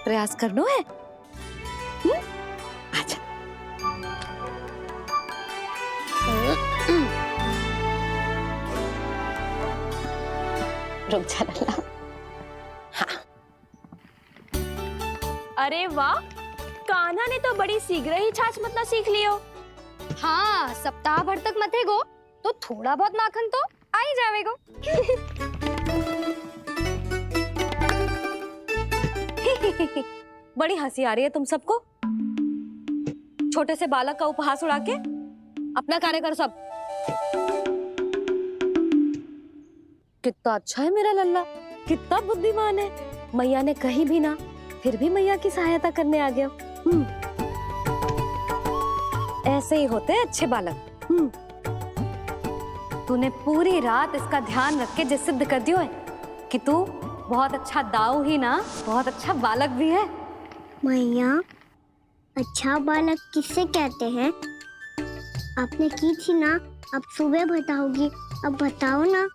प्रयास करनो है। आजा। रुक जा लल्ला। हाँ। अरे वाह, कान्हा ने तो बड़ी शीघ्र ही छाछ मतना सीख लियो। हाँ, सप्ताह भर तक मथेगो तो थोड़ा बहुत माखन तो आ ही जावेगो। बड़ी हंसी आ रही है तुम सबको। छोटे से बालक का उपहास उड़ा के अपना कार्य करो सब। कितना अच्छा है मेरा लल्ला, कितना बुद्धिमान है। मैया ने कही भी ना, फिर भी मैया की सहायता करने आ गया। ऐसे ही होते हैं अच्छे बालक। तूने पूरी रात इसका ध्यान रख के जो सिद्ध कर दियो है कि तू बहुत अच्छा दाऊ ही ना, बहुत अच्छा बालक भी है। मैया, अच्छा बालक किसे कहते हैं? आपने की थी ना, अब सुबह बताओगी, अब बताओ ना।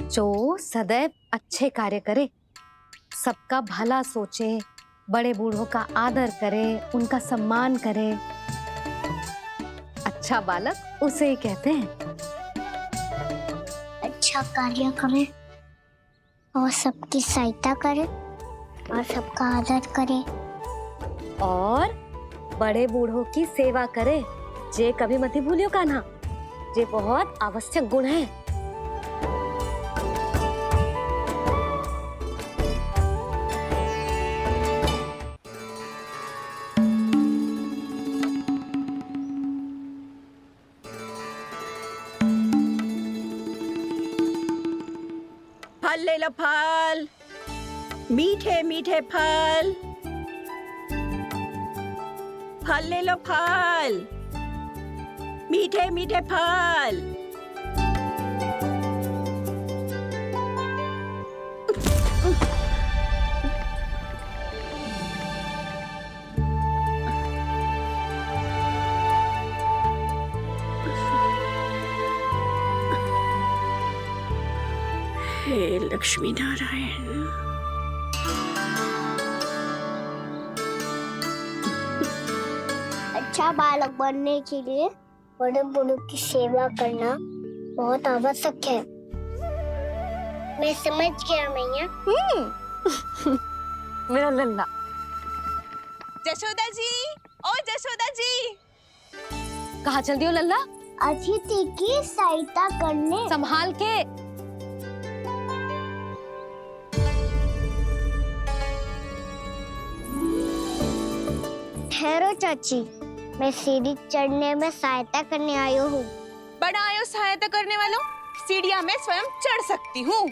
जो सदैव अच्छे कार्य करे, सबका भला सोचे, बड़े बूढ़ों का आदर करे, उनका सम्मान करे, अच्छा बालक उसे ही कहते हैं। अच्छा कार्य करे और सबकी सहायता करे और सबका आदर करे और बड़े बूढ़ों की सेवा करे। जे कभी मत भूलियो कान्हा, जे बहुत आवश्यक गुण है। फल ले लो, फल, मीठे मीठे फल। फल ले लो, फल, मीठे मीठे फल। हे लक्ष्मी नारायण। अच्छा बालक बनने के लिए बड़े बूढ़ों की सेवा करना बहुत आवश्यक है। मैं समझ गया मैया। मेरा लल्ला। जशोदा जी, ओ जशोदा जी। कहाँ चल दियो लल्ला? अतिथि की सहायता करने। संभाल के। ठहरो चाची, मैं सीढ़ी चढ़ने में सहायता करने आई हूँ। बड़ा आयो सहायता करने वालों, सीढ़ियां मैं स्वयं चढ़ सकती हूँ।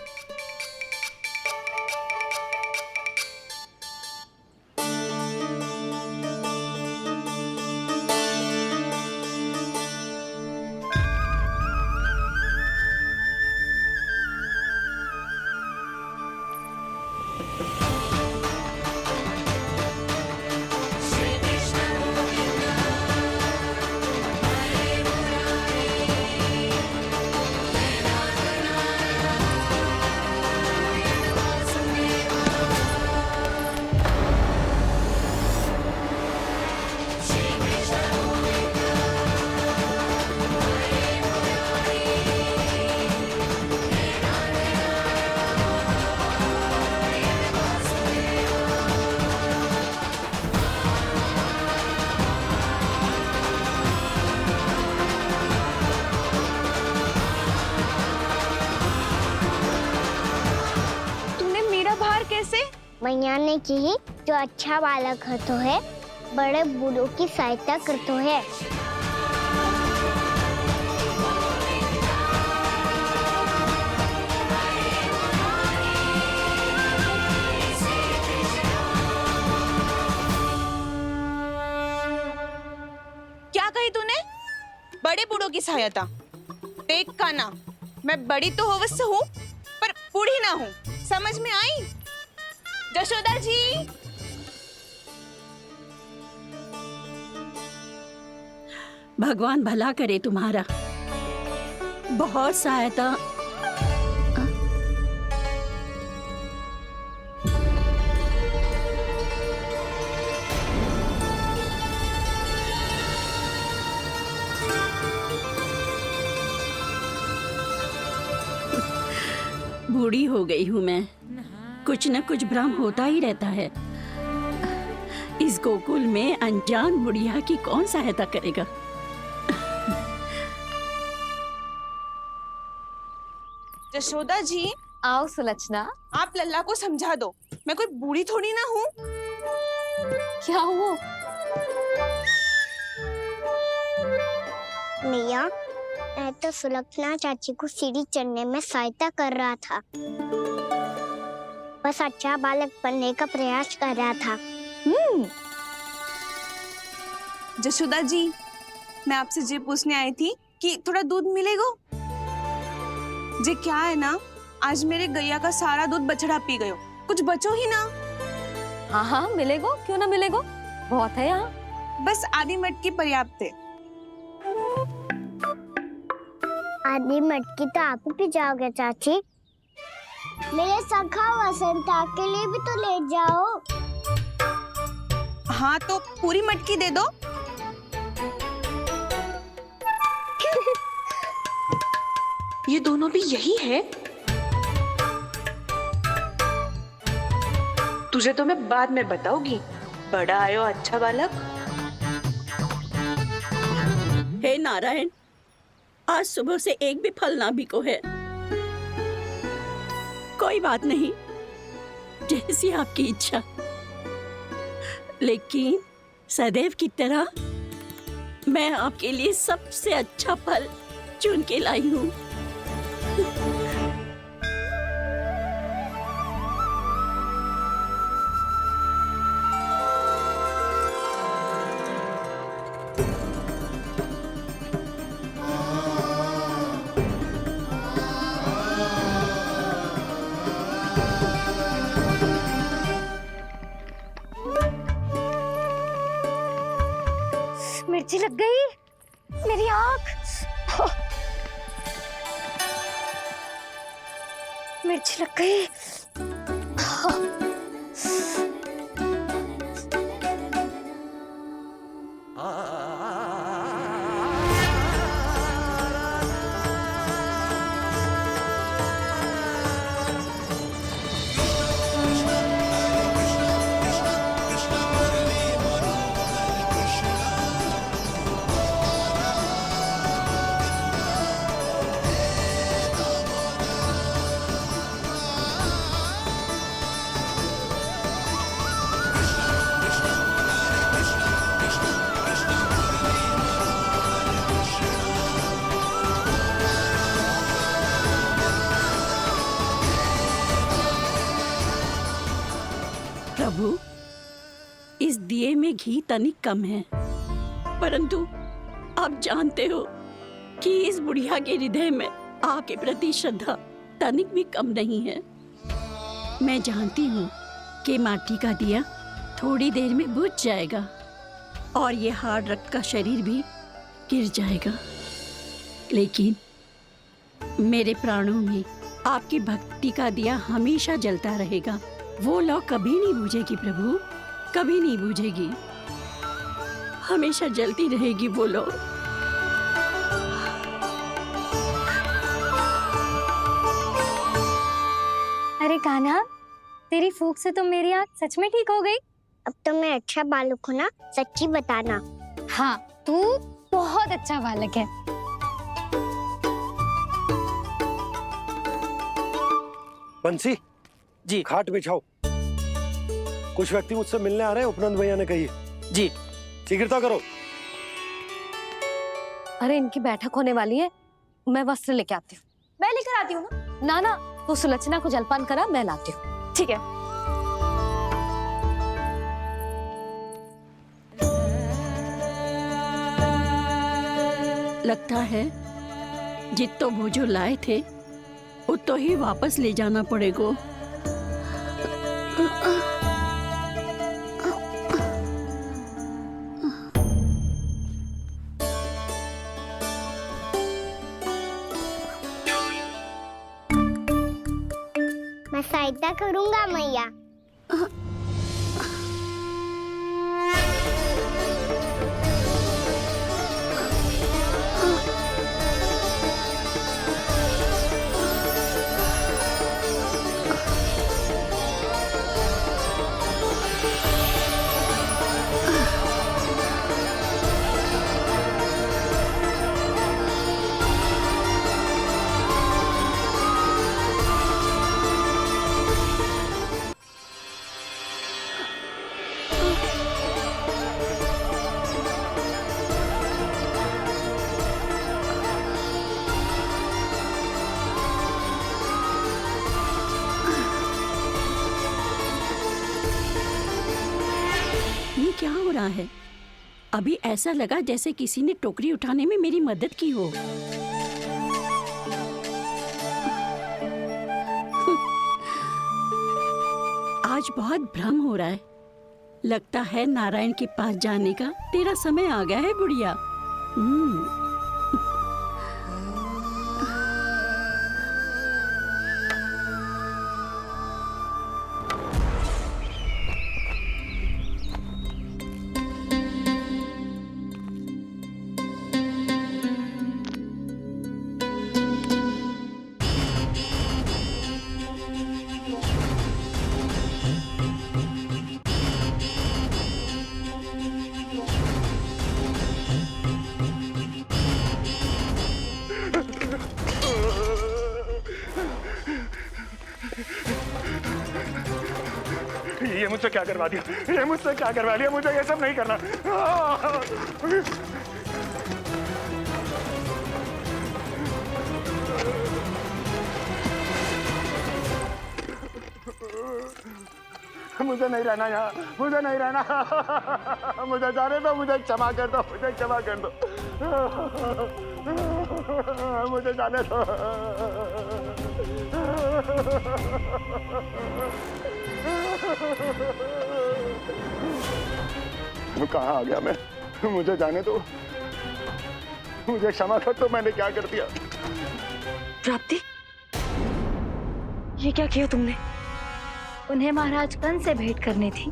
मैया ने की जो अच्छा बालक होतो है, बड़े बूढ़ों की सहायता करतो है। क्या कही तूने? बड़े बूढ़ों की सहायता? देख कान्हा, मैं बड़ी तो अवश्य हूँ, पर बूढ़ी ना हूँ। समझ में आई? जशोदा जी। भगवान भला करे तुम्हारा। बहुत सहायता। बूढ़ी हो गई हूँ मैं। कुछ न कुछ भ्रम होता ही रहता है। इस गोकुल में अनजान बुढ़िया की कौन सहायता करेगा? जशोदा जी, आओ सुलक्षणा। आप लल्ला को समझा दो, मैं कोई बूढ़ी थोड़ी ना हूँ। क्या हुआ? मैया, मैं तो सुलक्षणा चाची को सीढ़ी चढ़ने में सहायता कर रहा था। बस अच्छा बालक बनने का प्रयास कर रहा था। जशोदा जी, मैं आपसे ये पूछने आई थी कि थोड़ा दूध मिलेगा? जे क्या है ना, आज मेरे गैया का सारा दूध बछड़ा पी गयो, कुछ बचो ही ना। हाँ हाँ मिलेगो, क्यों ना मिलेगो, बहुत है यहाँ। बस आधी मटकी पर्याप्त है। आधी मटकी तो आप ही पी जाओगे चाची। मेरे सखा वसंता के लिए भी तो ले जाओ। हाँ तो पूरी मटकी दे दो। ये दोनों भी यही है। तुझे तो मैं बाद में बताऊंगी। बड़ा आयो अच्छा बालक। हे नारायण, आज सुबह से एक भी फल ना बिको है। कोई बात नहीं, जैसी आपकी इच्छा। लेकिन सदैव की तरह मैं आपके लिए सबसे अच्छा फल चुन के लाई हूँ। मिर्ची लग गई मेरी आँख। मिर्ची लग गई। प्रभु, इस दिए में घी तनिक कम है, परंतु आप जानते हो कि इस बुढ़िया के हृदय में आपके प्रति श्रद्धा तनिक भी कम नहीं है। मैं जानती हूँ कि माटी का दिया थोड़ी देर में बुझ जाएगा और ये हार्ड रक्त का शरीर भी गिर जाएगा, लेकिन मेरे प्राणों में आपकी भक्ति का दिया हमेशा जलता रहेगा। वो लौ कभी नहीं बुझेगी प्रभु, कभी नहीं बुझेगी, हमेशा जलती रहेगी वो लौ। अरे कान्हा, तेरी फूंक से तो मेरी आँख सच में ठीक हो गई। अब तो मैं अच्छा बालक हूँ ना, सच्ची बताना। हाँ, तू बहुत अच्छा बालक है। बंसी जी खाट बिछाओ। कुछ व्यक्ति मुझसे मिलने आ रहे हैं, उपनंद भैया ने कही। जी। शीघ्रता करो। अरे इनकी बैठक होने वाली है, मैं वस्त्र लेके आती हूँ। मैं लेकर आती हूँ ना। ना तो सुलक्षणा को जलपान करा, मैं लाती हूँ। ठीक है। लगता है जितो वो जो लाए थे उतो ही वापस ले जाना पड़ेगा। मैं सहायता करूंगा मैया। क्या हो रहा है? अभी ऐसा लगा जैसे किसी ने टोकरी उठाने में मेरी मदद की हो। आज बहुत भ्रम हो रहा है। लगता है नारायण के पास जाने का तेरा समय आ गया है बुढ़िया। ये मुझसे क्या करवा दिया? ये मुझसे क्या करवा लिया? मुझे ये सब नहीं करना। मुझे नहीं रहना यहाँ, मुझे नहीं रहना। मुझे जाने दो, मुझे क्षमा कर दो, मुझे क्षमा कर दो, मुझे जाने दो। कहाँ आ गया मैं? मुझे जाने दो, मुझे क्षमा कर दो। मैंने क्या कर दिया? प्राप्ति, ये क्या किया तुमने? उन्हें महाराज कंस से भेंट करनी थी,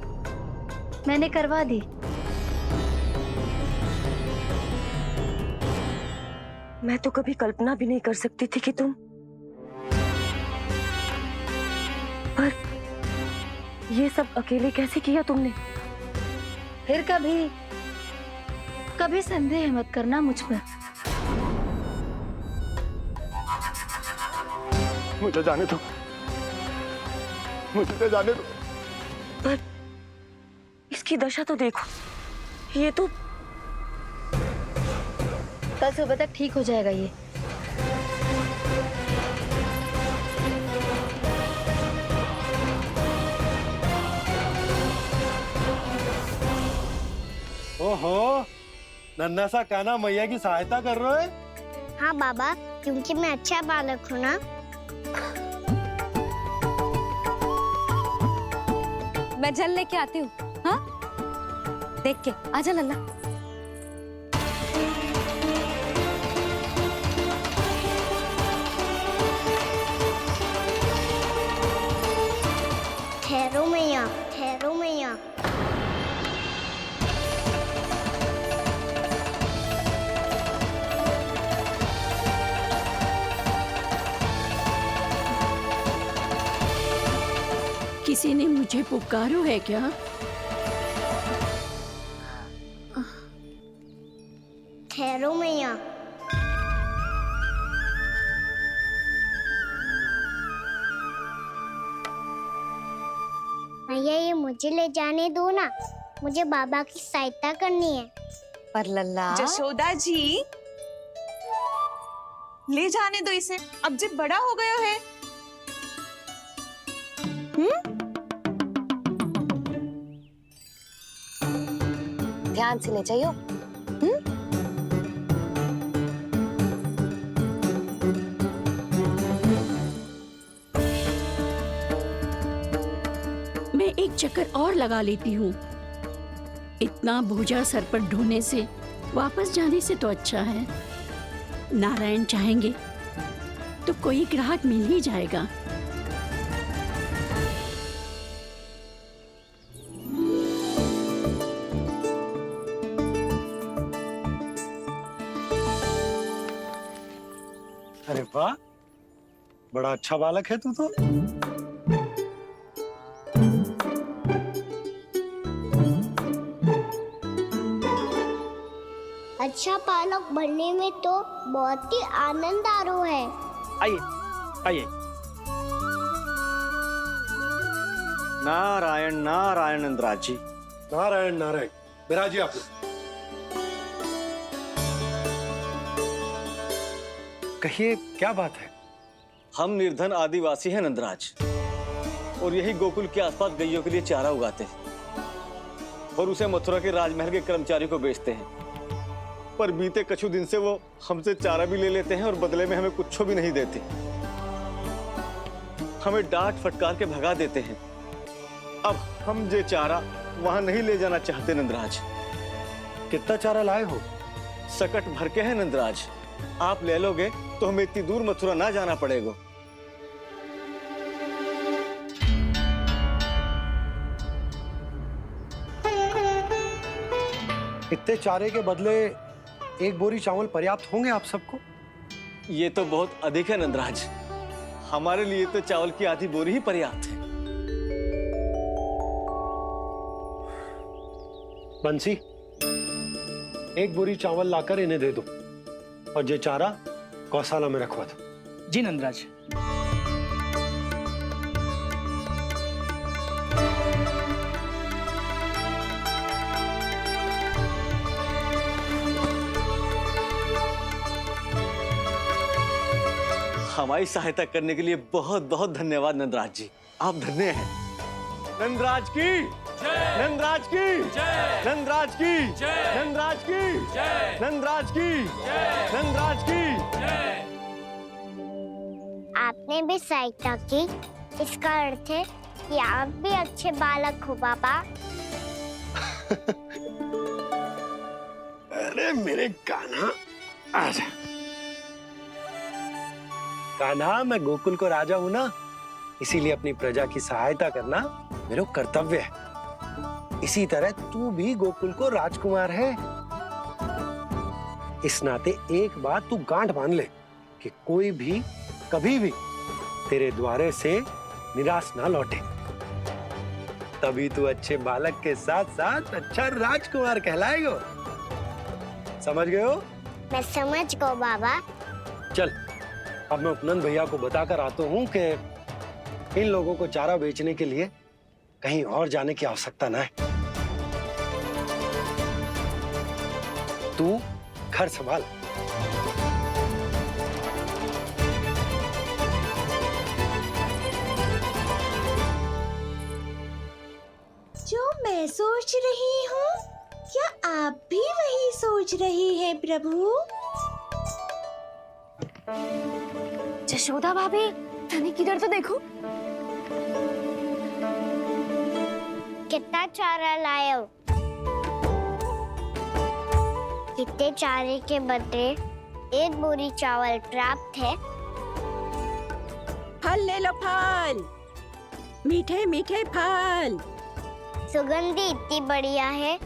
मैंने करवा दी। मैं तो कभी कल्पना भी नहीं कर सकती थी कि तुम, पर ये सब अकेले कैसे किया तुमने? फिर कभी कभी संदेह मत करना मुझ पर। मुझे जाने दो, मुझे जाने दो। पर इसकी दशा तो देखो, ये तो कल सुबह तक ठीक हो जाएगा ये। ओहो, नन्हा सा कान्हा मैया की सहायता कर रहे हो? हाँ बाबा, क्योंकि मैं अच्छा बालक हूँ ना। मैं जल लेके आती हूँ। हाँ, देख के आजा लल्ला। ठहरो मैया, ठहरो मैया। किसी ने मुझे पुकारो है क्या? ठहरो मैया। मैया, ये मुझे ले जाने दो ना, मुझे बाबा की सहायता करनी है। पर लल्ला, जशोदा जी, ले जाने दो इसे, अब जब बड़ा हो गया है। ध्यान से ले जाइयो। मैं एक चक्कर और लगा लेती हूँ। इतना बोझा सर पर ढोने से वापस जाने से तो अच्छा है। नारायण चाहेंगे तो कोई ग्राहक मिल ही जाएगा। अरे वाह, बड़ा अच्छा बालक है तू तो। अच्छा बालक बनने में तो बहुत ही आनंद आ रहा है। आइए आइए। नारायण नारायण नंदराज जी। नारायण नारायण। बिराजिए आप लोग। कहिए, क्या बात है? हम निर्धन आदिवासी हैं नंदराज, और यही गोकुल के आसपास गैयों के लिए चारा उगाते हैं। और उसे मथुरा के राजमहल के कर्मचारियों को बेचते हैं। पर बीते कुछ दिन से वो हमसे चारा भी ले लेते हैं और बदले में हमें कुछ भी नहीं देते। हमें डांट फटकार के भगा देते हैं। अब हम ये चारा वहां नहीं ले जाना चाहते नंदराज। कितना चारा लाए हो? सकट भर के है नंदराज। आप ले लोगे तो हमें इतनी दूर मथुरा ना जाना पड़ेगा। इतने चारे के बदले एक बोरी चावल पर्याप्त होंगे आप सबको? ये तो बहुत अधिक है नंदराज। हमारे लिए तो चावल की आधी बोरी ही पर्याप्त है। बंसी, एक बोरी चावल लाकर इन्हें दे दो और ये चारा गौशाला में रखवा दो। जी नंदराज। हमारी सहायता करने के लिए बहुत बहुत धन्यवाद नंदराज जी। आप धन्य हैं। नंदराज की नंदराज की नंदराज की नंदराज की नंदराज की नंदराज की। आपने भी सहायता की, इसका अर्थ है कि आप भी अच्छे बालक हो पापा। अरे मेरे कान्हा, आजा। कान्हा, मैं गोकुल को राजा हूं ना, इसीलिए अपनी प्रजा की सहायता करना मेरा कर्तव्य है। इसी तरह तू भी गोकुल को राजकुमार है। इस नाते एक बात तू गांठ बांध ले कि कोई भी कभी भी तेरे द्वारे से निराश ना लौटे। तभी तू अच्छे बालक के साथ साथ अच्छा राजकुमार कहलाएगा। समझ गए हो? मैं समझ गो बाबा। चल, अब मैं उपनंद भैया को बताकर आता हूँ कि इन लोगों को चारा बेचने के लिए कहीं और जाने की आवश्यकता ना है। तू घर संभाल। जो मैं सोच रही हूँ, क्या आप भी वही सोच रही हैं प्रभु? जशोदा भाभी, तनिक इधर तो देखो। कितना चारा लाए हो? कितने चारे के बदले एक बोरी चावल प्राप्त है। फल ले लो, फल, मीठे मीठे फल। सुगंधी इतनी बढ़िया है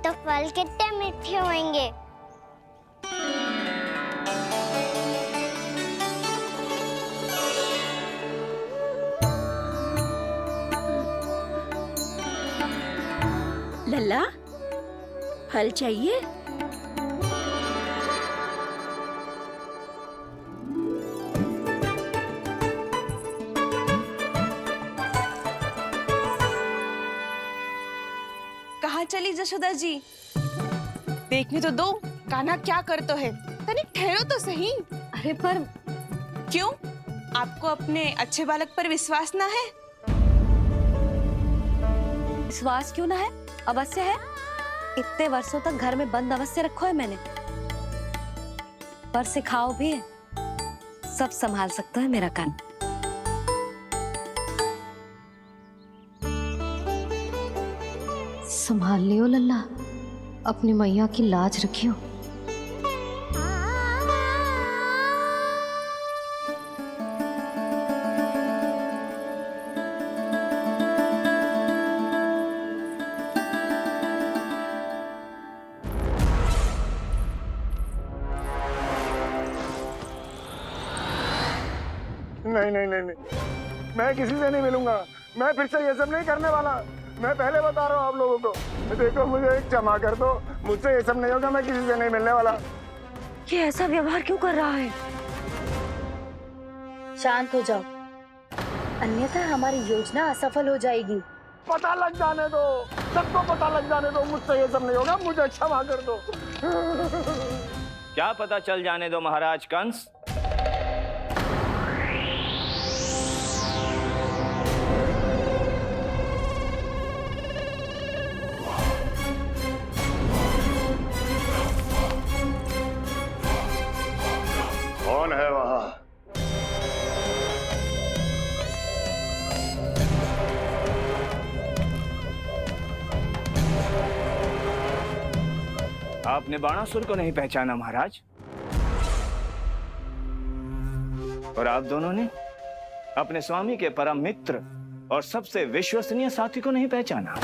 तो फल कितने मीठे होंगे। लल्ला, फल चाहिए? कहाँ चली जशोदा जी? देखने तो दो कान्हा क्या करता है। तनिक ठहरो तो सही। अरे पर क्यों? आपको अपने अच्छे बालक पर विश्वास ना है? विश्वास क्यों ना है? अवश्य है। इतने वर्षों तक घर में बंद अवश्य रखो है मैंने। पर सिखाओ भी है, सब संभाल सकता है मेरा कान। संभाल लियो लल्ला, अपनी मैया की लाज रखियो। नहीं नहीं नहीं नहीं, मैं किसी से नहीं मिलूंगा। मैं फिर से ये सब नहीं करने वाला। मैं पहले बता रहा हूँ आप लोगों को। देखो, मुझे एक क्षमा कर दो, मुझसे ये सब नहीं होगा। मैं किसी से नहीं मिलने वाला। ये ऐसा व्यवहार क्यों कर रहा है? शांत हो जाओ, अन्यथा हमारी योजना असफल हो जाएगी। पता लग जाने दो, सबको पता लग जाने दो। मुझसे ये सब नहीं होगा, मुझे क्षमा कर दो। क्या पता चल जाने दो महाराज कंस? आपने बाणासुर को नहीं पहचाना महाराज, और आप दोनों ने अपने स्वामी के परम मित्र और सबसे विश्वसनीय साथी को नहीं पहचाना।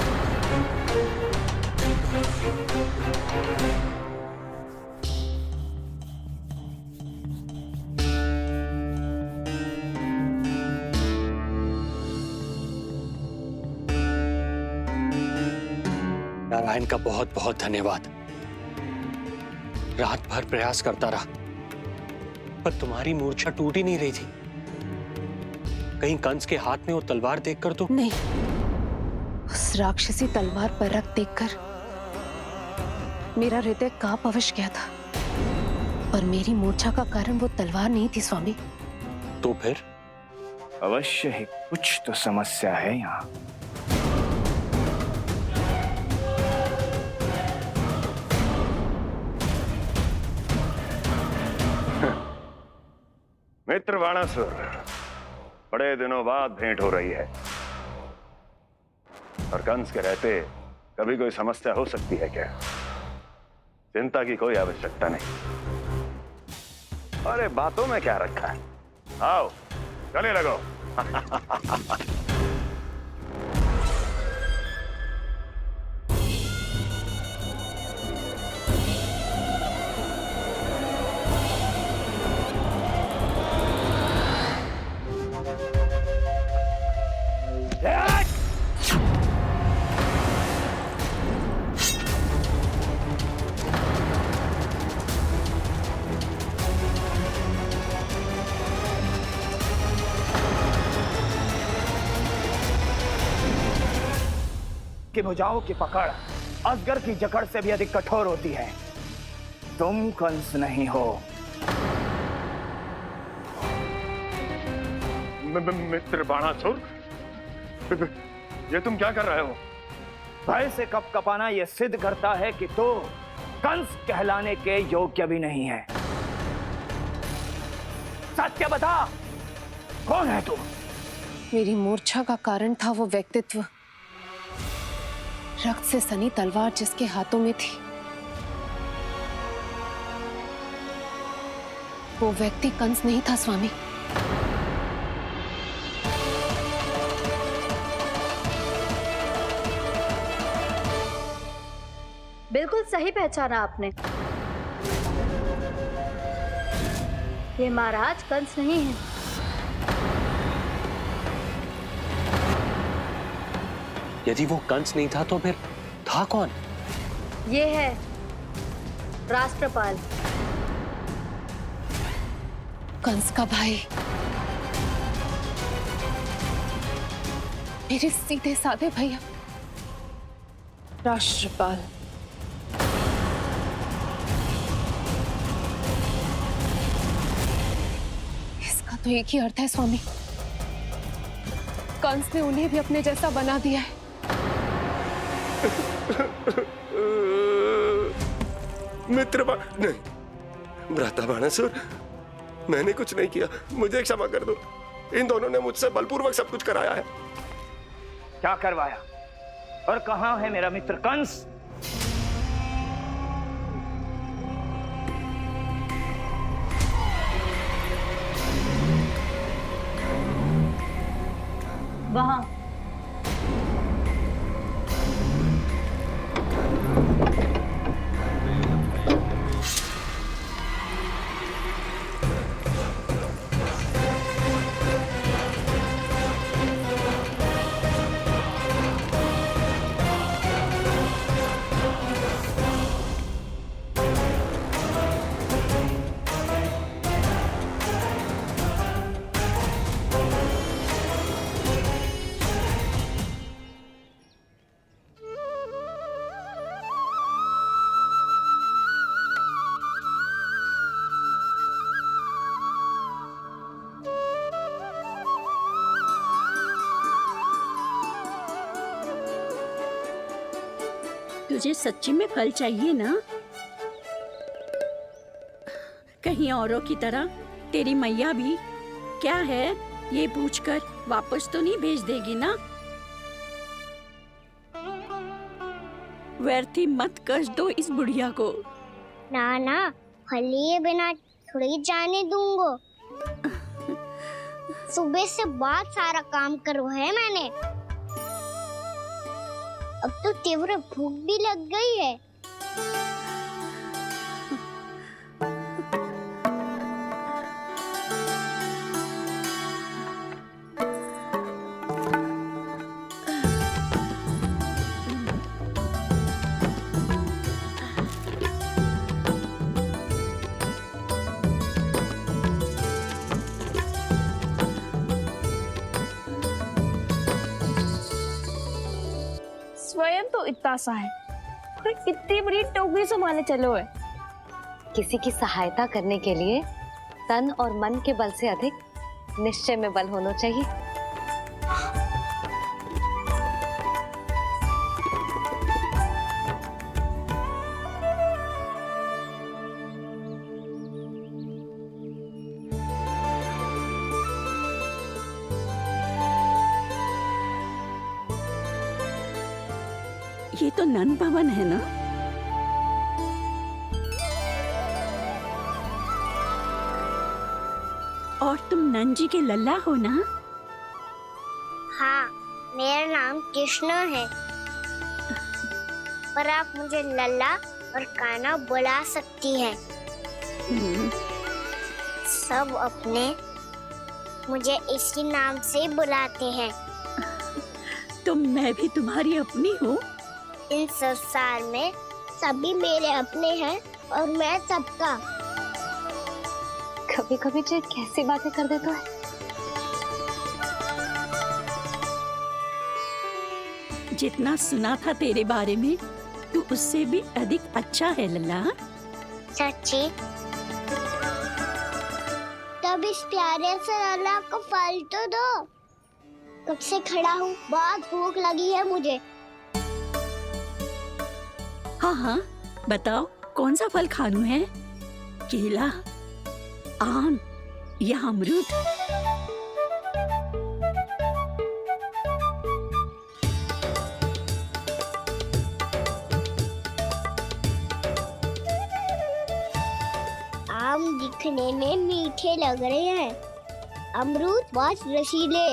नारायण का बहुत बहुत धन्यवाद। रात भर प्रयास करता रहा, पर तुम्हारी मूर्छा टूट ही नहीं रही थी। कहीं कंस के हाथ में वो तलवार देखकर तो नहीं, उस राक्षसी तलवार पर रख देखकर मेरा हृदय कांप अवश्य गया था, पर मेरी मूर्छा का कारण वो तलवार नहीं थी स्वामी। तो फिर? अवश्य ही कुछ तो समस्या है यहाँ। मित्र बाणासुर, बड़े दिनों बाद भेंट हो रही है, और कंस के रहते कभी कोई समस्या हो सकती है क्या? चिंता की कोई आवश्यकता नहीं। अरे बातों में क्या रखा है, आओ गले लगो। की भुजाओं की पकड़ अजगर की जकड़ से भी अधिक कठोर होती है। तुम कंस नहीं हो। मित्र बाणासुर, ये तुम क्या कर रहे हो? भय से कपकपाना यह सिद्ध करता है कि तू कंस कहलाने के योग्य भी नहीं है। सत्य बता, कौन है तू? मेरी मूर्छा का कारण था वो व्यक्तित्व, रक्त से सनी तलवार जिसके हाथों में थी। वो व्यक्ति कंस नहीं था स्वामी। बिल्कुल सही पहचाना आपने। ये महाराज कंस नहीं है। यदि वो कंस नहीं था तो फिर था कौन? ये है राष्ट्रपाल, कंस का भाई, मेरे सीधे साधे भैया राष्ट्रपाल। इसका तो एक ही अर्थ है स्वामी, कंस ने उन्हें भी अपने जैसा बना दिया है। नहीं, भ्राता बाणासुर, मैंने कुछ नहीं किया, मुझे क्षमा कर दो। इन दोनों ने मुझसे बलपूर्वक सब कुछ कराया है। क्या करवाया? और कहां है मेरा मित्र कंस? वहां। तुझे सच्ची में फल चाहिए ना? कहीं औरों की तरह तेरी मैया भी क्या है ये पूछकर वापस तो नहीं भेज देगी ना? व्यर्थ ही मत कष्ट दो इस बुढ़िया को। ना ना, फल लिए बिना थोड़ी जाने दूंगा। सुबह से बहुत सारा काम करो है मैंने। अब तो तीव्र भूख भी लग गई है। स्वयं तो इतना सा है, फिर कितनी बड़ी टोकरी संभाले चलो है। किसी की सहायता करने के लिए तन और मन के बल से अधिक निश्चय में बल होना चाहिए। ये तो नन भवन है ना? और तुम नन जी के लल्ला हो ना? हाँ, मेरा नाम कृष्ण है, पर आप मुझे लल्ला और कान्हा बुला सकती हैं। सब अपने मुझे इसी नाम से बुलाते हैं। तो मैं भी तुम्हारी अपनी हूँ। इन संसार में सभी मेरे अपने हैं और मैं सबका। कभी कभी जो कैसी बातें कर देता है। जितना सुना था तेरे बारे में, तू उससे भी अधिक अच्छा है लल्ला। सच्ची? तब इस प्यारे से लल्ला को फल तो दो। कब से खड़ा हूँ, बहुत भूख लगी है मुझे। हाँ हाँ, बताओ कौन सा फल खानू है? केला, आम या अमरूद? आम दिखने में मीठे लग रहे हैं, अमरूद बहुत रसीले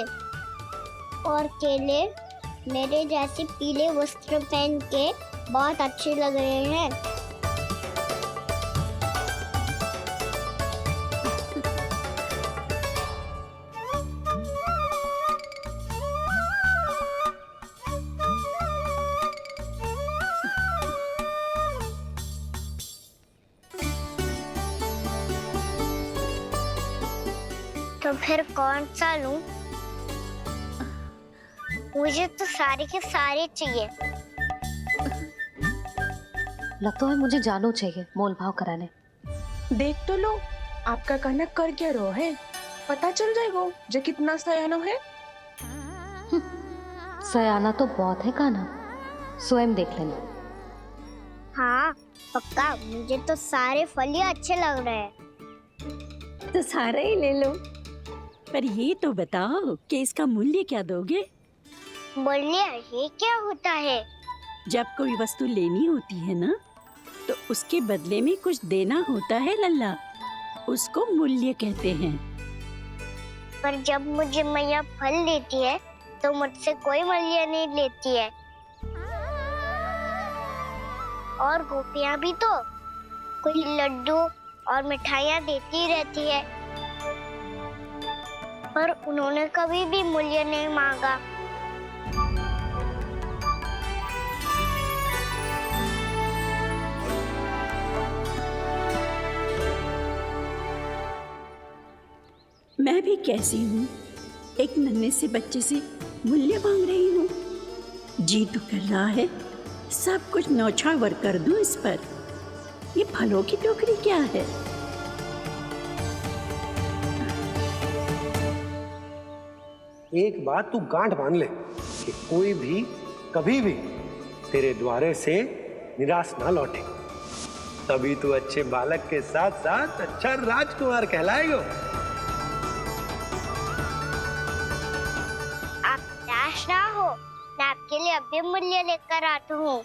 और केले मेरे जैसे पीले वस्त्र पहन के बहुत अच्छे लग रहे हैं। तो फिर कौन सा लूं? मुझे तो सारे के सारे चाहिए। लगता है मुझे जानो चाहिए मोल भाव कराने। देख तो लो, आपका कान्हा कर क्या रहा है, पता चल जाएगा जो कितना सयानो है। सयाना तो बहुत है कान्हा, स्वयं देख लेना। हाँ पक्का, मुझे तो सारे फल ही अच्छे लग रहे हैं। तो सारा ही ले लो। पर ये तो बताओ कि इसका मूल्य क्या दोगे? बोलिए, ये क्या होता है? जब कोई वस्तु लेनी होती है ना, तो उसके बदले में कुछ देना होता है लल्ला, उसको मूल्य कहते हैं। पर जब मुझे मैया फल देती है तो मुझसे कोई मूल्य नहीं लेती है। और गोपियां भी तो कोई लड्डू और मिठाइयाँ देती रहती है, पर उन्होंने कभी भी मूल्य नहीं मांगा। मैं भी कैसी हूँ, एक नन्हे से बच्चे से मूल्य मांग रही हूँ। जी तो कर रहा है सब कुछ न्यौछावर कर दूं इस पर। ये फलों की टोकरी क्या है? एक बात तू गांठ बांध ले कि कोई भी कभी भी तेरे द्वारे से निराश ना लौटे, तभी तू अच्छे बालक के साथ साथ अच्छा राजकुमार कहलाएगा। आप निराश ना हो, मैं आपके लिए अभी मूल्य लेकर आता हूँ।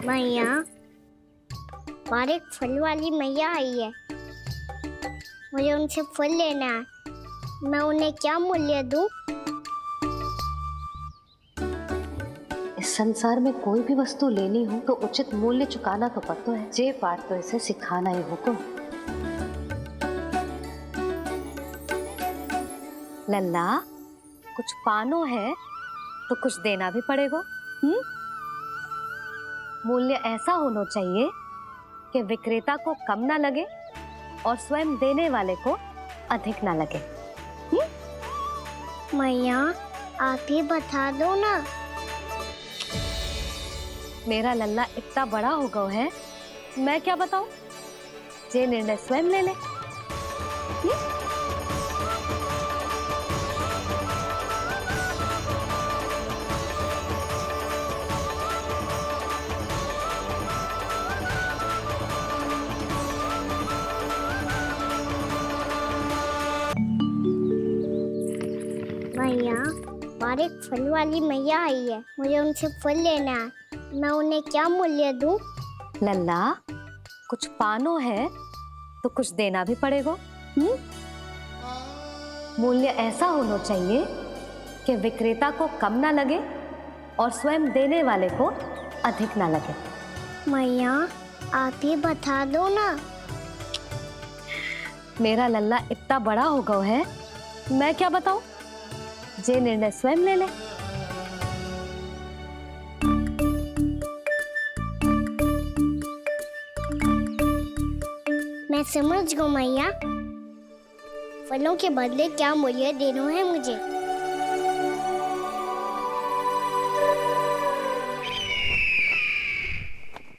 मैया, बाहर एक फल वाली मैया आई है। मुझे उनसे फल लेना है। मैं उन्हें क्या मूल्य दूं? इस संसार में कोई भी वस्तु लेनी हो तो उचित मूल्य चुकाना तो पड़ता है। जे बात तो इसे सिखाना ही होगा। लल्ला, कुछ पानो है तो कुछ देना भी पड़ेगा। मूल्य ऐसा होना चाहिए कि विक्रेता को कम ना लगे और स्वयं देने वाले को अधिक ना लगे। मैया, आप ही बता दो ना। मेरा लल्ला इतना बड़ा हो गया है, मैं क्या बताऊं? जे निर्णय स्वयं ले ले। मैया, बाहर एक फल वाली मैया आई है। मुझे उनसे फल लेना है। मैं उन्हें क्या मूल्य दूं? लल्ला, कुछ पानो है तो कुछ देना भी पड़ेगा। मूल्य ऐसा होना चाहिए कि विक्रेता को कम ना लगे और स्वयं देने वाले को अधिक ना लगे। मैया, आप ही बता दो ना। मेरा लल्ला इतना बड़ा हो गया है, मैं क्या बताऊं? जे निर्णय स्वयं ले ले। मैं समझ गई मैया। फलों के बदले क्या मूल्य देना है मुझे?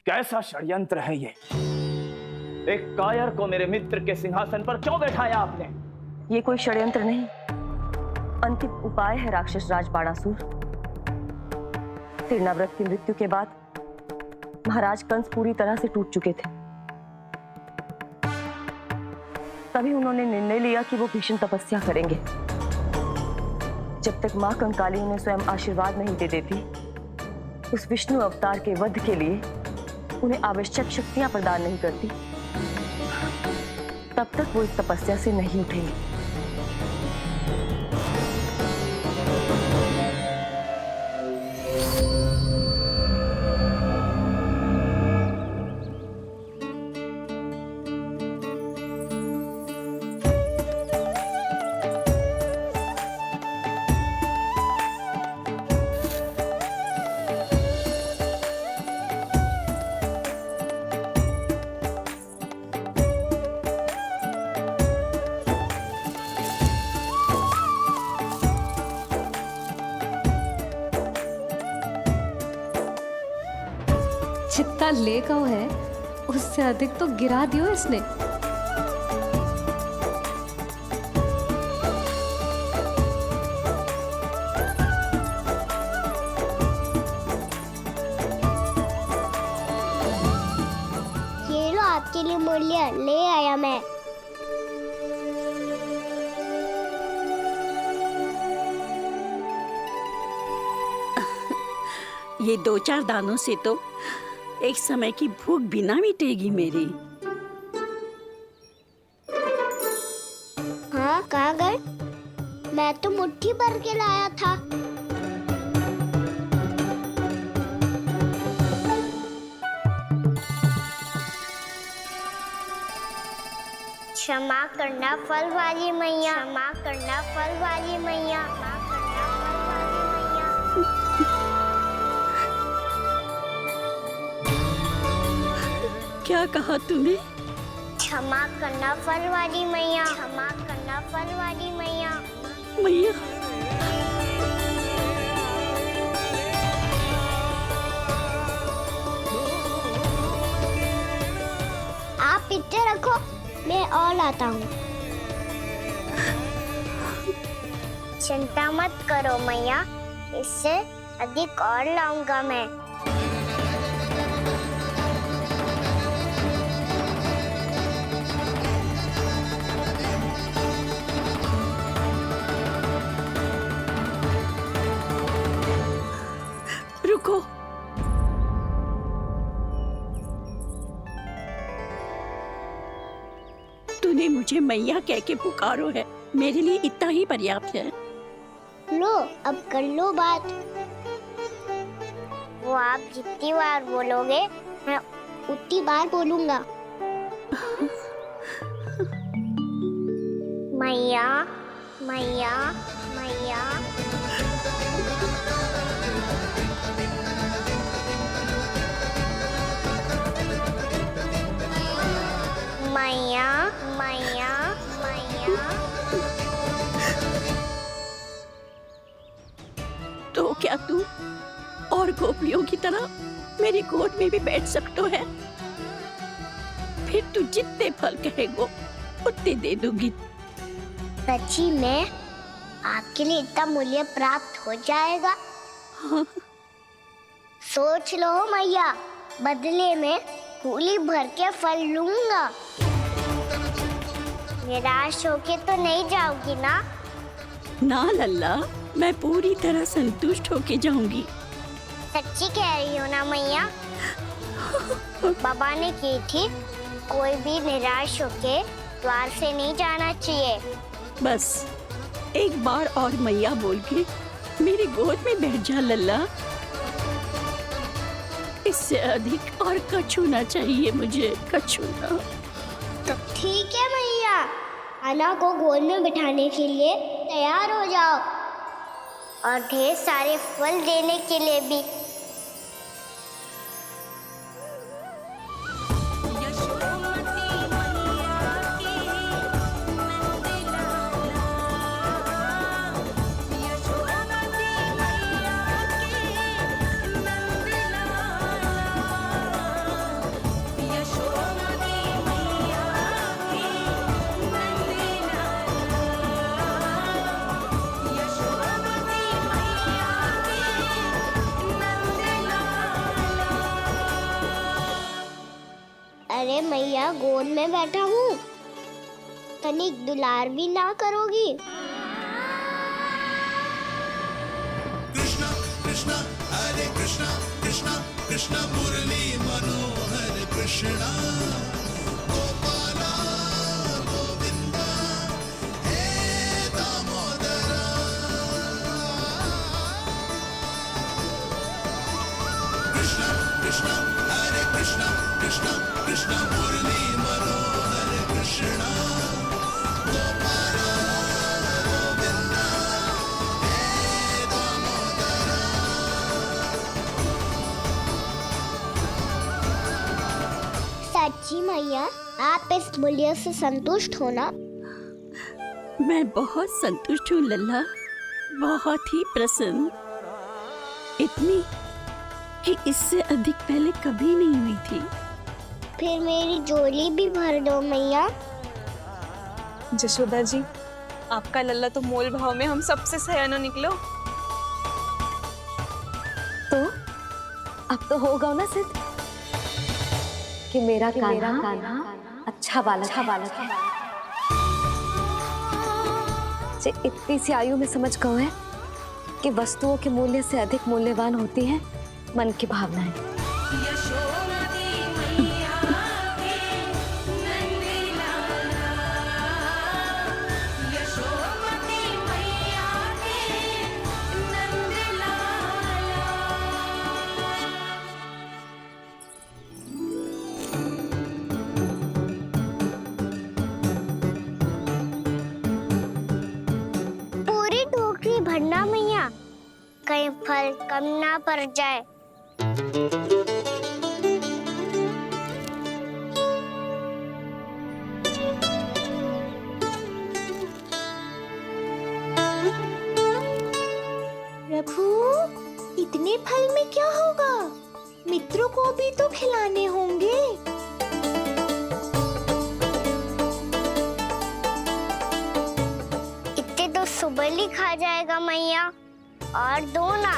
कैसा षड्यंत्र है ये? एक कायर को मेरे मित्र के सिंहासन पर क्यों बैठाया आपने? ये कोई षड्यंत्र नहीं, अंतिम उपाय है राक्षस राज बाणासुर। तिरनाव्रत की मृत्यु के बाद महाराज कंस पूरी तरह से टूट चुके थे। तभी उन्होंने निर्णय लिया कि वो भीषण तपस्या करेंगे। जब तक मां कंकाली उन्हें स्वयं आशीर्वाद नहीं दे देती, उस विष्णु अवतार के वध के लिए उन्हें आवश्यक शक्तियां प्रदान नहीं करती, तब तक वो इस तपस्या से नहीं उठेंगे। जितना ले गया है उससे अधिक तो गिरा दियो इसने। ये लो आपके लिए मूल्य ले आया मैं। ये 2-4 दानों से तो एक समय की भूख भी ना मिटेगी मेरी। हाँ, कहाँ गए? मैं तो मुट्ठी भर के लाया था। क्षमा करना फल वाली मैया, क्षमा करना फल वाली मैया, क्षमा करना फल वाली मैया। क्या कहा तूने? क्षमा करना फल वाली मैया, क्षमा करना फल वाली मैया। मैया, आप इतने रखो, मैं और लाता हूँ। चिंता मत करो मैया, इससे अधिक और लाऊंगा मैं। रुको। तूने मुझे मैया कह के पुकारो है, मेरे लिए इतना ही पर्याप्त है। लो अब कर लो बात। वो आप जितनी बार बोलोगे मैं उतनी बार बोलूंगा। मैया मैया मैया। मैया मैया मैया। तो क्या तू और गोपियों की तरह मेरी गोद में भी बैठ सकते है? फिर तू जितने फल कहेगो उतने दे दूंगी। सच्ची में आपके लिए इतना मूल्य प्राप्त हो जाएगा? हाँ। सोच लो मैया, बदले में कूली भर के फल लूंगा। निराश होके तो नहीं जाओगी ना? ना लल्ला, मैं पूरी तरह संतुष्ट होके जाऊंगी। सच्ची कह रही हो ना मैया? बाबा ने की थी, कोई भी निराश होके द्वार से नहीं जाना चाहिए। बस एक बार और मैया बोल के मेरी गोद में बैठ जा लल्ला। इससे अधिक और कछु ना चाहिए मुझे, कछु ना। तो ठीक है मैया, अन्ना को गोद में बिठाने के लिए तैयार हो जाओ और ढेर सारे फल देने के लिए भी। अरे मैया, गोद में बैठा हूँ, तनिक दुलार भी ना करोगी? कृष्णा कृष्णा हरे कृष्णा कृष्णा कृष्णा मुरली मनोहर कृष्णा गोपाला गोविंदा हे दामोदरा। कृष्णा कृष्णा हरे कृष्णा कृष्णा कृष्णा मुरली मनोहर कृष्णा गोपाला गोविंदा हे दामोदरा। सच्ची मैया, आप इस मूल्य से संतुष्ट हो ना? मैं बहुत संतुष्ट हूँ लल्ला, बहुत ही प्रसन्न। इतनी कि इससे अधिक पहले कभी नहीं हुई थी। फिर मेरी झोली भी भर दो मैया। जशोदा जी, आपका लल्ला तो मोल भाव में हम सबसे सयाना निकलो। तो अब तो होगा ना सिद्ध कि मेरा कान्हा अच्छा बालक है। जे इतनी सी आयु में समझ गए हैं कि वस्तुओं के मूल्य से अधिक मूल्यवान होती है मन की भावनाएं। पूरी टोकरी भरना मैया, कहीं फल कम ना पड़ जाए। प्रभु, इतने फल में क्या होगा? मित्रों को भी तो खिलाने होंगे। इतने तो सुबह ही खा जाएगा मैया, और दो ना।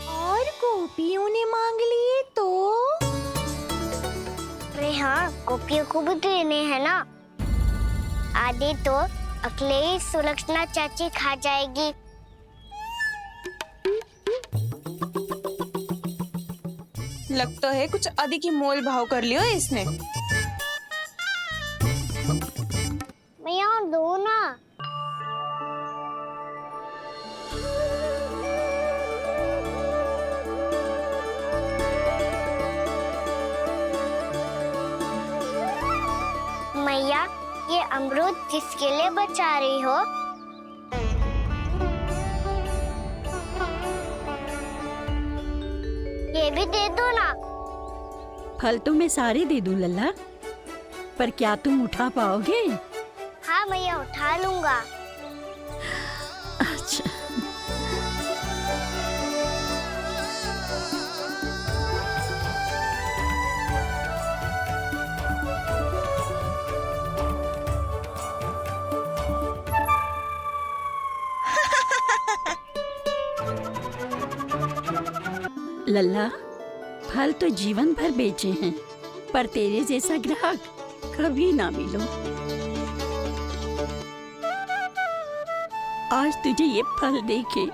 और गोपियों ने मांग लिए तो? अरे हाँ, गोपियों को भी देने हैं ना। आधे तो अकेले ही सुलक्षणा चाची खा जाएगी। लगता है कुछ अधिक ही मोल भाव कर लियो इसने। मैया और दो ना। मैया, ये अमरूद किसके लिए बचा रही हो? ये भी दे दो ना। फल तो मैं सारे दे दूं लल्ला, पर क्या तुम उठा पाओगे? हाँ मैया, उठा लूंगा। अच्छा। लल्ला, फल तो जीवन भर बेचे हैं, पर तेरे जैसा ग्राहक कभी ना मिलो। आज तुझे ये फल देके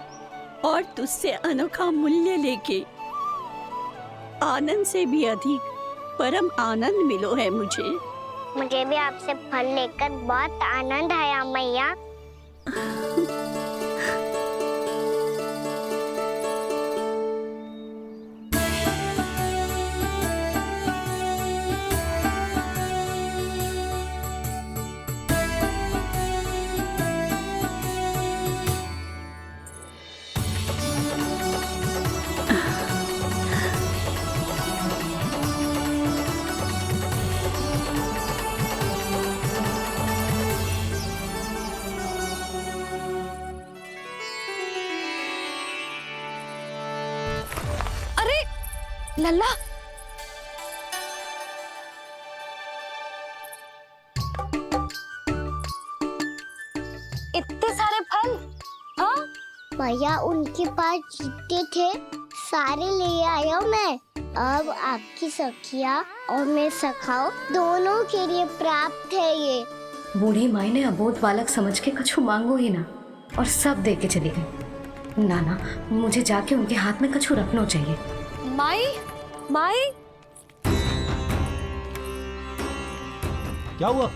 और तुझसे अनोखा मूल्य लेके आनंद से भी अधिक परम आनंद मिलो है मुझे। मुझे भी आपसे फल लेकर बहुत आनंद आया मैया। लल्ला, इतने सारे फल? हाँ भैया, उनके पास जितने थे सारे ले आया मैं। अब आपकी सखिया और मैं सखाओ दोनों के लिए प्राप्त है ये। बूढ़ी माई ने अबोध बालक समझ के कछु मांगो ही ना और सब दे के चली गई। नाना, मुझे जाके उनके हाथ में कछु रखना चाहिए। माई, माई, क्या हुआ?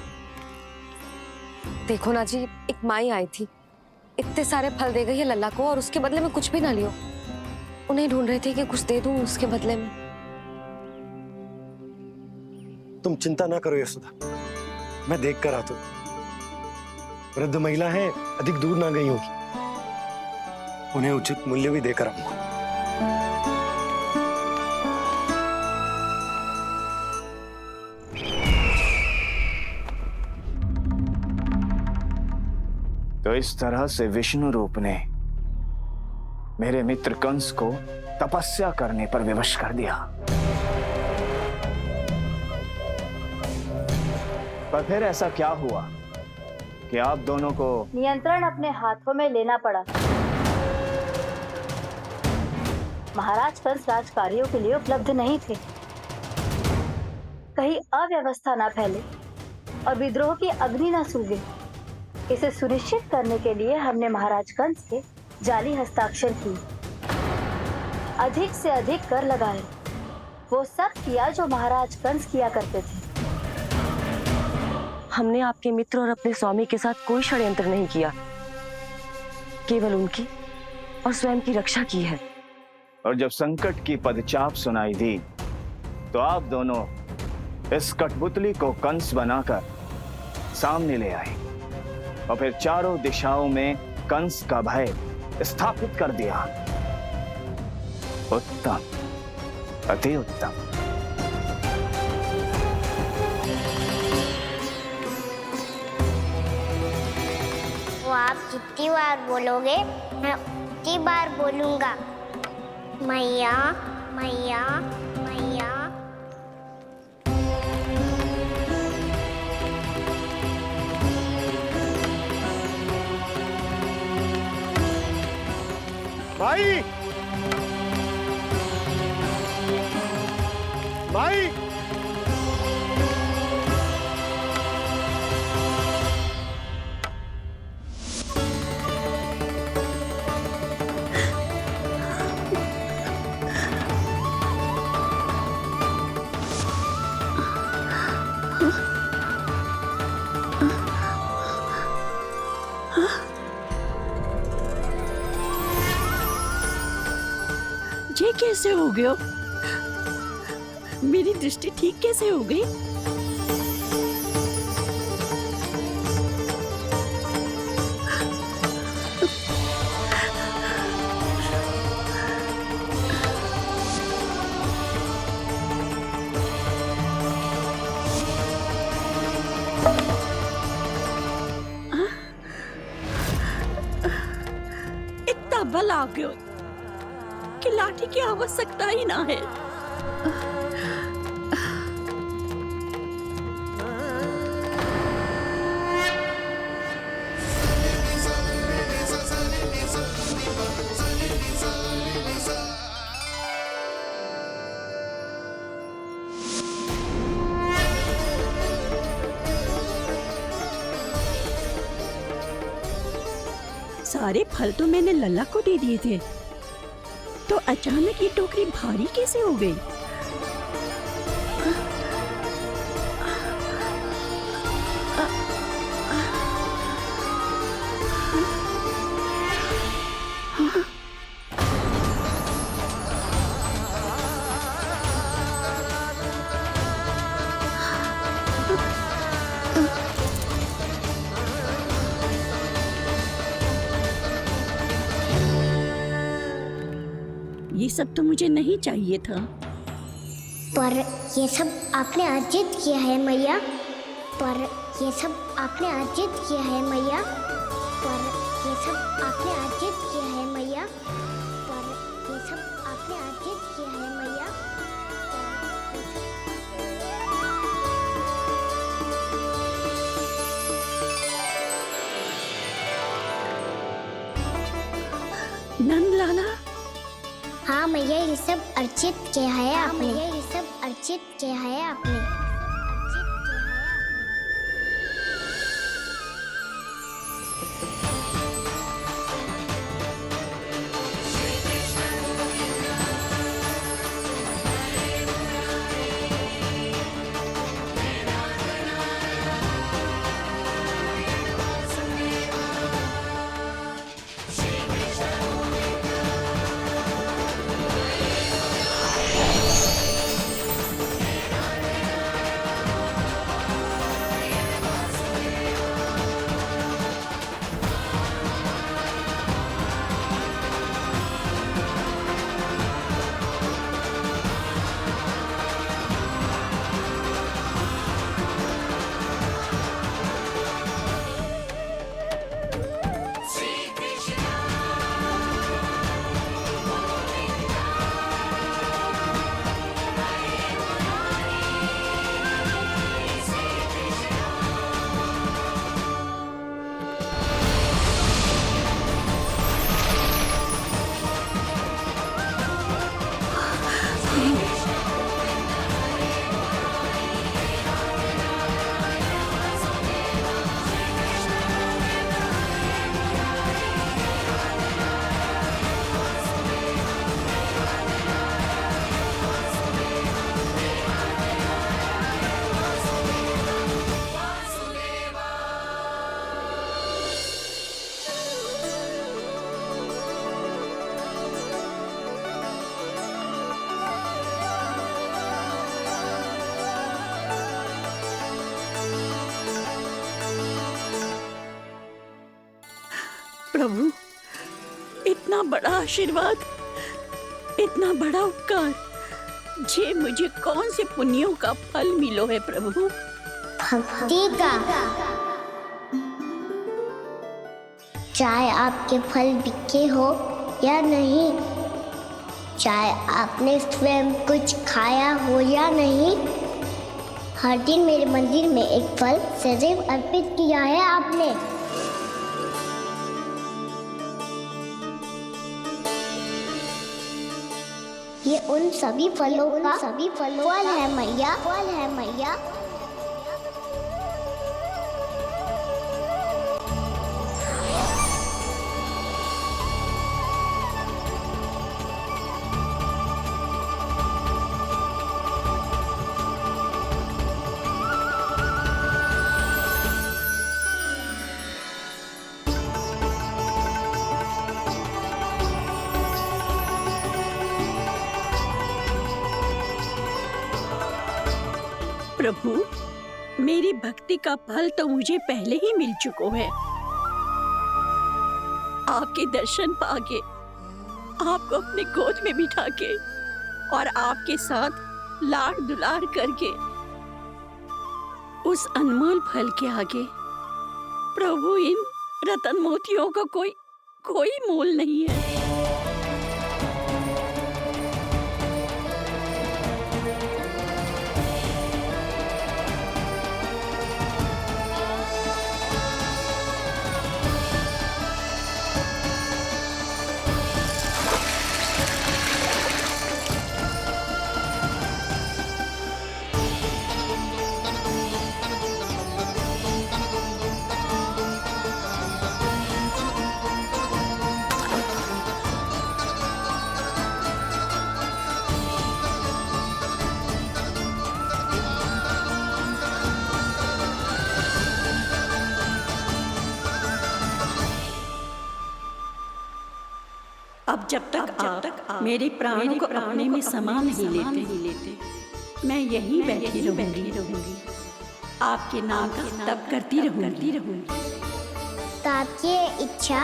देखो ना जी, एक माई आई थी, इतने सारे फल दे गई है लल्ला को और उसके बदले में कुछ भी ना लियो। उन्हें ढूंढ रहे थे कि कुछ दे दूं उसके बदले में। तुम चिंता ना करो यशोदा, मैं देख कर आता हूं। वृद्ध महिला है, अधिक दूर ना गई होगी, उन्हें उचित मूल्य भी देकर आऊंगा। तो इस तरह से विष्णु रूप ने मेरे मित्र कंस को तपस्या करने पर विवश कर दिया। पर फिर ऐसा क्या हुआ कि आप दोनों को नियंत्रण अपने हाथों में लेना पड़ा? महाराज कंस राजकार्यों के लिए उपलब्ध नहीं थे। कहीं अव्यवस्था ना फैले और विद्रोह की अग्नि ना सूझे, इसे सुनिश्चित करने के लिए हमने महाराज कंस के जाली हस्ताक्षर किए, अधिक से अधिक कर लगाए, वो सब किया जो महाराज कंस किया करते थे। हमने आपके मित्र और अपने स्वामी के साथ कोई षड्यंत्र नहीं किया, केवल उनकी और स्वयं की रक्षा की है। और जब संकट की पदचाप सुनाई दी तो आप दोनों इस कठपुतली को कंस बनाकर सामने ले आए और फिर चारों दिशाओं में कंस का भय स्थापित कर दिया। उत्तम, अति उत्तम। वो आप जितनी बार बोलोगे मैं उतनी बार बोलूंगा। मैया, मैया, मैया। माई, माई, ये कैसे हो गया? मेरी दृष्टि ठीक कैसे हो गई? इतना बल आ गयो कि लाठी की आवश्यकता ही ना है। सारे फल तो मैंने लल्ला को दे दिए थे, तो अचानक ये टोकरी भारी कैसे हो गई? ये सब तो मुझे नहीं चाहिए था। पर ये सब आपने अर्जित किया है मैया। पर ये सब आपने अर्जित किया है मैया। पर ये सब आपने अर्जित किया है मैया। पर ये सब आपने अर्जित किया है मैया। नंद लाला, हाँ मैया, ये सब अर्जित किया है आपने। ये सब अर्जित किया है आपने। प्रभु, इतना बड़ा आशीर्वाद, इतना बड़ा उपकार, जे मुझे कौन से पुण्यों का फल मिलो है प्रभु? भक्ति का। चाहे आपके फल बिके हो या नहीं, चाहे आपने स्वयं कुछ खाया हो या नहीं, हर दिन मेरे मंदिर में एक फल सदैव अर्पित किया है आपने। ये उन सभी फलों का फल है मैया। फल है मैया। प्रभु, मेरी भक्ति का फल तो मुझे पहले ही मिल चुको है। आपके दर्शन पाके, आपको अपने गोद में बिठा के और आपके साथ लाड़ दुलार करके, उस अनमोल फल के आगे प्रभु इन रतन मोतियों का कोई मोल नहीं है। अब जब तक आप मेरे प्राणों को अपने में समा नहीं लेते, मैं यहीं बैठी रहूंगी। आपके नाम का तप करती रहूंगी। तो आपकी इच्छा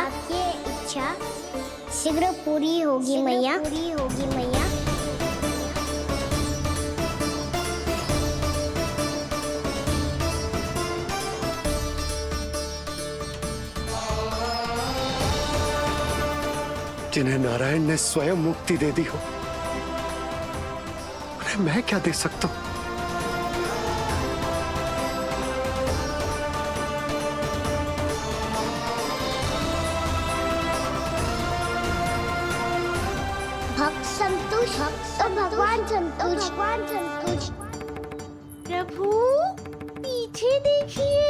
शीघ्र पूरी होगी मैया। जिन्हें नारायण ने स्वयं मुक्ति दे दी हो, उन्हें मैं क्या दे सकता हूं? भक्त संतुष्ट तो भगवान संतुष्ट। प्रभु पीछे देखिए।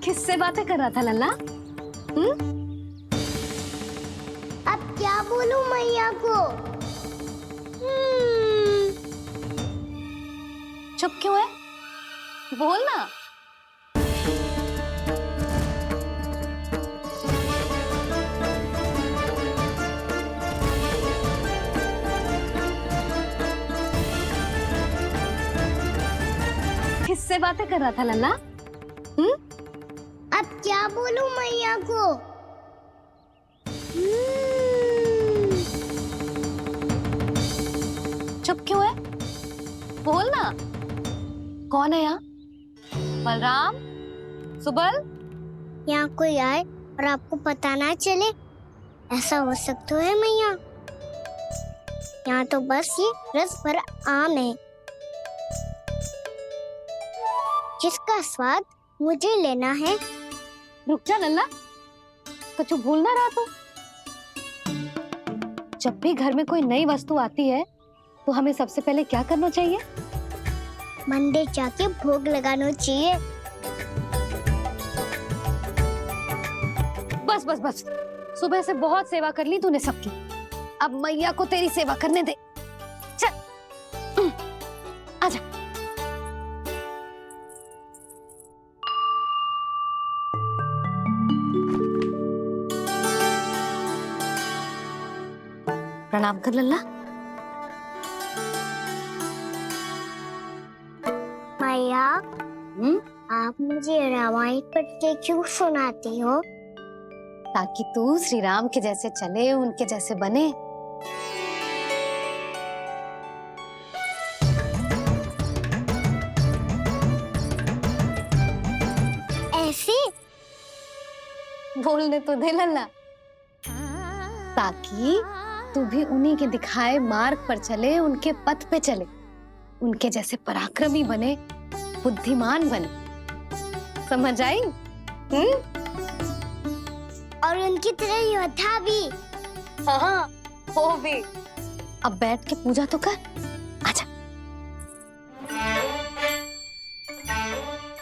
किससे बातें कर रहा था लल्ला? अब क्या बोलूं मैया को? चुप क्यों है? बोल ना। किससे बातें कर रहा था लल्ला? अब क्या बोलूं मैया को? चुप क्यों है? बोल ना। कौन है यहाँ? बलराम, सुबल? यहाँ कोई आए और आपको पता ना चले, ऐसा हो सकता है मैया? यहाँ तो बस ये रस भर आम है, जिसका स्वाद मुझे लेना है। रुक जा लल्ला, कुछ भूल ना रहा तू। जब भी घर में कोई नई वस्तु आती है तो हमें सबसे पहले क्या करना चाहिए? मंदिर जाके भोग लगाना चाहिए। बस बस बस, सुबह से बहुत सेवा कर ली तूने सबकी, अब मैया को तेरी सेवा करने दे। चल आजा। प्रणाम कर लल्ला। मैया, आप मुझे रामायण पढ़ते क्यों सुनाती हो? ताकि तू श्री राम के जैसे चले, उनके जैसे बने। ऐसे बोलने तो दे लल्ला, ताकि तू भी उन्हीं के दिखाए मार्ग पर चले, उनके पथ पे चले, उनके जैसे पराक्रमी बने, बुद्धिमान बने। समझ आई? और उनकी तरह योद्धा भी। हाँ, वो भी। अब बैठ के पूजा तो कर। आजा।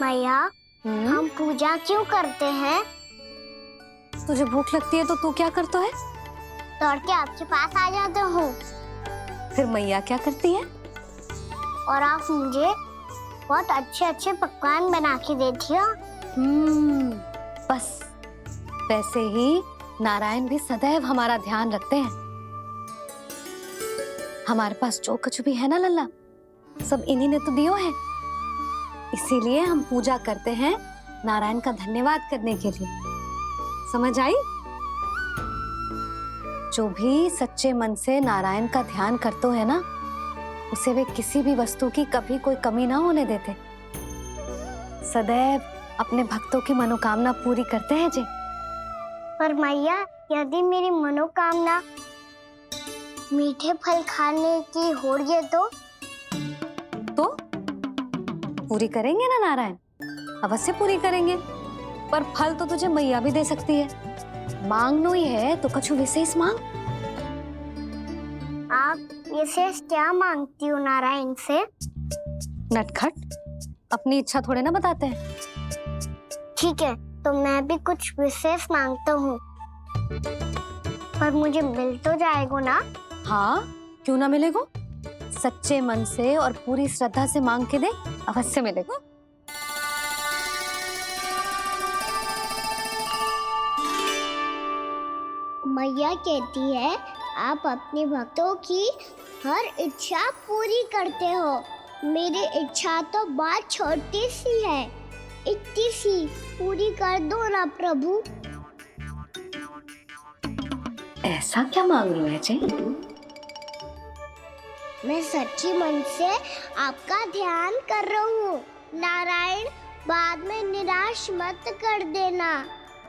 मैया, हम पूजा क्यों करते हैं? तुझे भूख लगती है तो तू क्या करता है? दौड़ के आपके पास आ जाता हूँ। फिर मैया क्या करती है? और आप मुझे बहुत अच्छे अच्छे पकवान बना के देती हो। बस वैसे ही नारायण भी सदैव हमारा ध्यान रखते हैं। हमारे पास जो कुछ भी है ना लल्ला, सब इन्हीं ने तो दियो है। इसीलिए हम पूजा करते हैं नारायण का धन्यवाद करने के लिए। समझ आई? जो भी सच्चे मन से नारायण का ध्यान करते है ना, उसे वे किसी भी वस्तु की कभी कोई कमी ना होने देते। सदैव अपने भक्तों की मनोकामना पूरी करते हैं जी। पर मैया, यदि मेरी मनोकामना मीठे फल खाने की हो रही है तो पूरी करेंगे ना नारायण, अवश्य पूरी करेंगे। पर फल तो तुझे मैया भी दे सकती है। मांगनो ही है तो कछु विशेष मांग। आप विशेष क्या मांगती हो नारायण से? नटखट, अपनी इच्छा थोड़े ना बताते हैं। ठीक है, तो मैं भी कुछ विशेष मांगता हूँ, पर मुझे मिल तो जाएगा ना? हाँ, क्यों ना मिलेगा। सच्चे मन से और पूरी श्रद्धा से मांग के दे, अवश्य मिलेगा। मैया कहती है आप अपने भक्तों की हर इच्छा पूरी करते हो। मेरी इच्छा तो बहुत छोटी सी है, इतनी सी पूरी कर दो ना प्रभु। ऐसा क्या मांग रहे हो जी? मैं सच्ची मन से आपका ध्यान कर रहा हूँ। नारायण, बाद में निराश मत कर देना।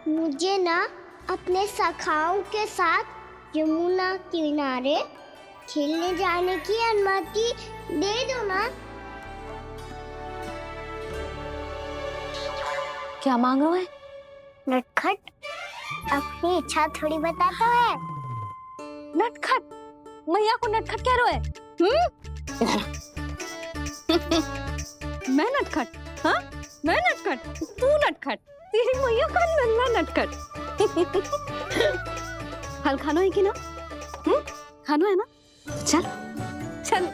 मुझे ना अपने सखाओं के साथ यमुना किनारे खेलने जाने की अनुमति दे दो ना। क्या मांग रहे हो? नटखट, अपनी इच्छा थोड़ी बताता है। नटखट? मैया को नटखट कह रहे हो? मैं नटखट? हाँ, मैं नटखट? तू नटखट? तेरी मैया का नल्ला नटखट। फल खाना है कि ना? खाना है ना? चल चल।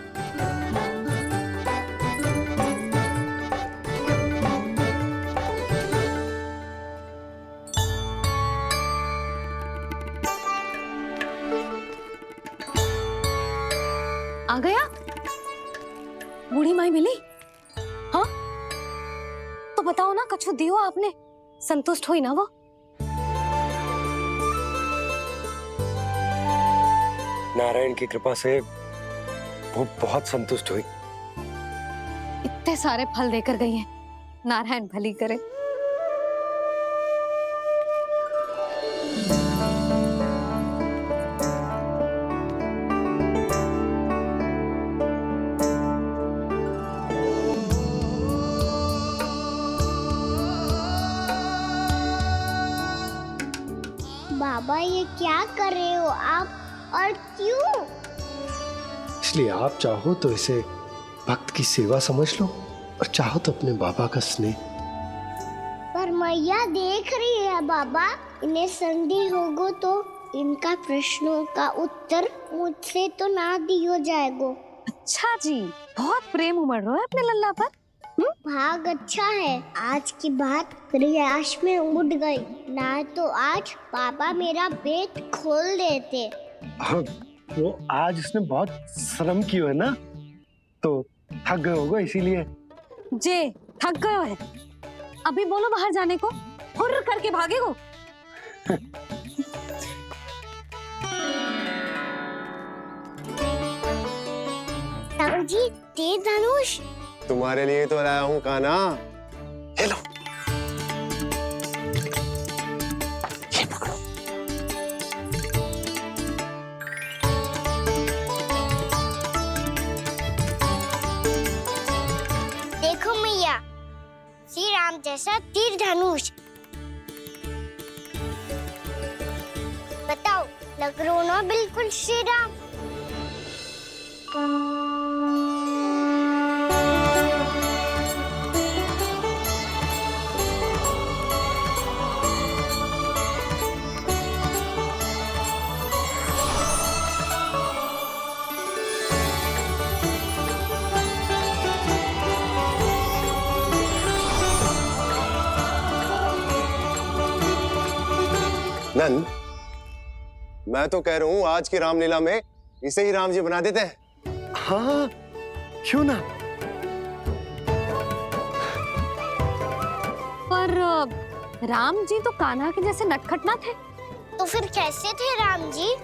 आ गया? बूढ़ी माई मिली? हाँ, तो बताओ ना, कछु दियो आपने, संतुष्ट हुई ना वो? नारायण की कृपा से वो बहुत संतुष्ट हुई। इतने सारे फल देकर गई हैं, नारायण भली करे। बाबा, ये क्या कर रहे हो आप, और क्यों? इसलिए आप चाहो तो इसे भक्त की सेवा समझ लो, और चाहो तो अपने बाबा का स्नेह। पर मैया देख रही है बाबा, इन्हें संदेह होगो तो इनका प्रश्नों का उत्तर मुझसे तो ना दियो जाएगो। अच्छा जी, बहुत प्रेम उमड़ रहा है अपने लल्ला पर। भाग अच्छा है, आज की बात प्रयास में उड़ गई, ना तो आज पापा मेरा पेट खोल देते। वो आज उसने बहुत श्रम किया है ना, तो थक गए होगा इसीलिए। जे थक गए है, अभी बोलो बाहर जाने को, हुर्र करके भागेगो। जी, तेज धनुष तुम्हारे लिए तो लाया हूँ कान्हा। ये लो, ये पकड़ो। देखो मैया, श्री राम जैसा तीर धनुष। बताओ, लग रहा ना बिल्कुल श्री राम? नंद, मैं तो कह रहा हूँ आज की रामलीला में इसे ही राम जी बना देते हैं। हाँ, क्यों ना। पर राम जी तो कान्हा के जैसे नटखट ना थे। तो फिर कैसे थे राम जी?